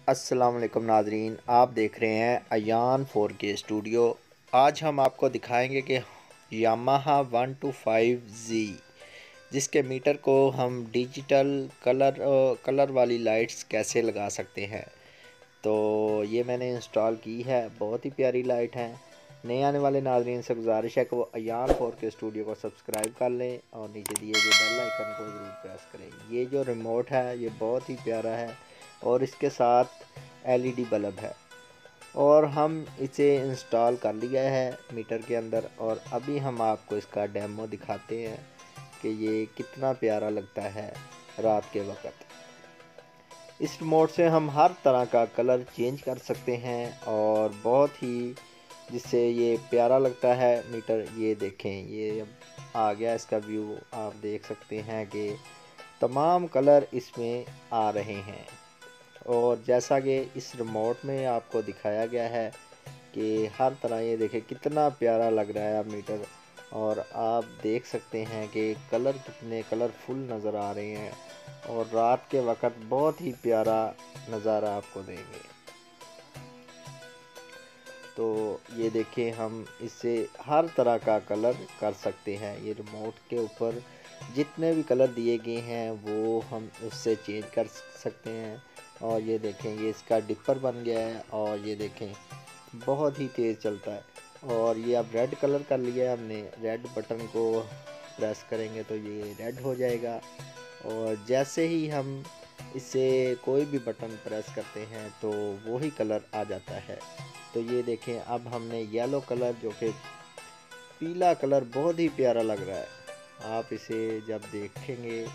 अस्सलाम वालेकुम नाजरीन, आप देख रहे हैं अयान 4K स्टूडियो। आज हम आपको दिखाएंगे कि यामाहा 125Z जिसके मीटर को हम डिजिटल कलर वाली लाइट्स कैसे लगा सकते हैं। तो ये मैंने इंस्टॉल की है, बहुत ही प्यारी लाइट है। नए आने वाले नाजरीन से गुजारिश है कि वो अयान 4K स्टूडियो को सब्सक्राइब कर लें और नीचे दिए गए बेल आइकन को ज़रूर प्रेस करें। ये जो रिमोट है ये बहुत ही प्यारा है और इसके साथ LED बल्ब है और हम इसे इंस्टॉल कर लिया है मीटर के अंदर। और अभी हम आपको इसका डेमो दिखाते हैं कि ये कितना प्यारा लगता है रात के वक्त। इस रिमोट से हम हर तरह का कलर चेंज कर सकते हैं और बहुत ही जिससे ये प्यारा लगता है मीटर। ये देखें, ये अब आ गया इसका व्यू। आप देख सकते हैं कि तमाम कलर इसमें आ रहे हैं और जैसा कि इस रिमोट में आपको दिखाया गया है कि हर तरह, ये देखें कितना प्यारा लग रहा है अब मीटर। और आप देख सकते हैं कि कलर कितने कलरफुल नज़र आ रहे हैं और रात के वक्त बहुत ही प्यारा नज़ारा आपको देंगे। तो ये देखें, हम इससे हर तरह का कलर कर सकते हैं। ये रिमोट के ऊपर जितने भी कलर दिए गए हैं वो हम उससे चेंज कर सकते हैं। और ये देखें, ये इसका डिपर बन गया है और ये देखें बहुत ही तेज़ चलता है। और ये अब रेड कलर कर लिया है हमने। रेड बटन को प्रेस करेंगे तो ये रेड हो जाएगा और जैसे ही हम इससे कोई भी बटन प्रेस करते हैं तो वही कलर आ जाता है। तो ये देखें, अब हमने येलो कलर, जो कि पीला कलर बहुत ही प्यारा लग रहा है। आप इसे जब देखेंगे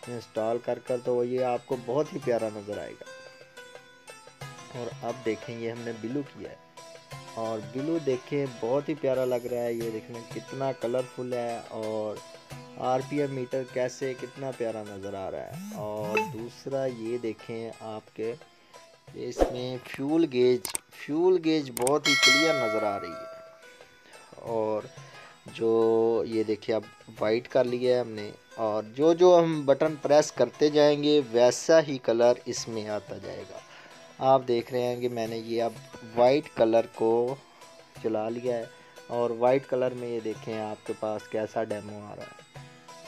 इंस्टॉल कर तो ये आपको बहुत ही प्यारा नज़र आएगा। और अब देखें, ये हमने ब्लू किया है और ब्लू देखें बहुत ही प्यारा लग रहा है। ये देखने कितना कलरफुल है और RPM मीटर कैसे कितना प्यारा नज़र आ रहा है। और दूसरा ये देखें आपके इसमें फ्यूल गेज बहुत ही क्लियर नज़र आ रही है। और जो ये देखिए अब वाइट कर लिया है हमने और जो जो हम बटन प्रेस करते जाएंगे वैसा ही कलर इसमें आता जाएगा। आप देख रहे हैं कि मैंने ये अब वाइट कलर को चला लिया है और वाइट कलर में ये देखें आपके पास कैसा डेमो आ रहा है।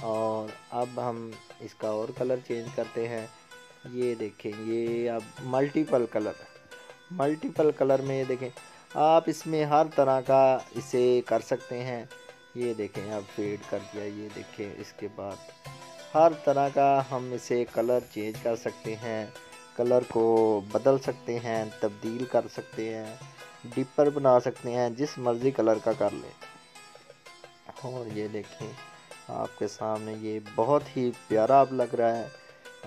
और अब हम इसका और कलर चेंज करते हैं। ये देखें, ये अब मल्टीपल कलर में ये देखें आप इसमें हर तरह का इसे कर सकते हैं। ये देखें अब फेड कर दिया। ये देखें इसके बाद हर तरह का हम इसे कलर चेंज कर सकते हैं, कलर को बदल सकते हैं, तब्दील कर सकते हैं, डिपर बना सकते हैं, जिस मर्ज़ी कलर का कर लें। और ये देखें आपके सामने ये बहुत ही प्यारा अब लग रहा है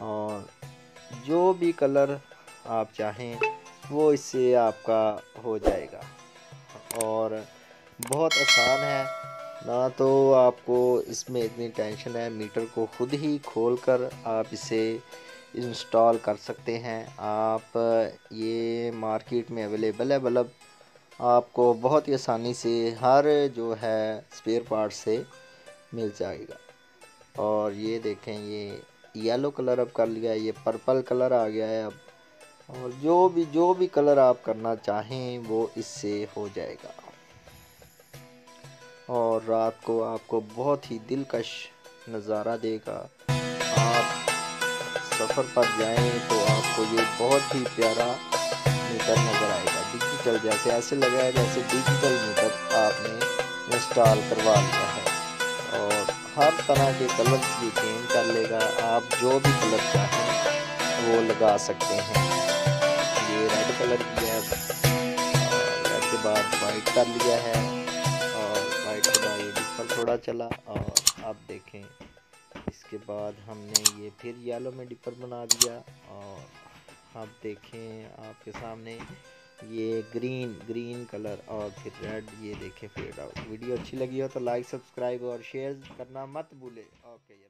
और जो भी कलर आप चाहें वो इससे आपका हो जाएगा। और बहुत आसान है ना, तो आपको इसमें इतनी टेंशन है। मीटर को खुद ही खोलकर आप इसे इंस्टॉल कर सकते हैं। आप ये मार्केट में अवेलेबल है बल्ब, आपको बहुत ही आसानी से हर जो है स्पेयर पार्ट से मिल जाएगा। और ये देखें, ये येलो कलर अब कर लिया है, ये पर्पल कलर आ गया है अब। और जो भी कलर आप करना चाहें वो इससे हो जाएगा। और रात को आपको बहुत ही दिलकश नज़ारा देगा। आप सफ़र पर जाएं तो आपको ये बहुत ही प्यारा मीटर नज़र आएगा, डिजिटल, जैसे ऐसे लगा है जैसे डिजिटल मीटर आपने इंस्टॉल करवा लिया है। और हर तरह के कलर ये चेंज कर लेगा, आप जो भी कलर चाहें वो लगा सकते हैं। ये रेड कलर किया है, रेड के बाद वाइट कर लिया है और वाइट के बाद ये डिपर थोड़ा चला। और अब देखें इसके बाद हमने ये फिर येलो में डिपर बना दिया। और अब देखें आपके सामने ये ग्रीन कलर और फिर रेड, ये देखें फेड आउट। वीडियो अच्छी लगी हो तो लाइक, सब्सक्राइब और शेयर करना मत भूले। ओके।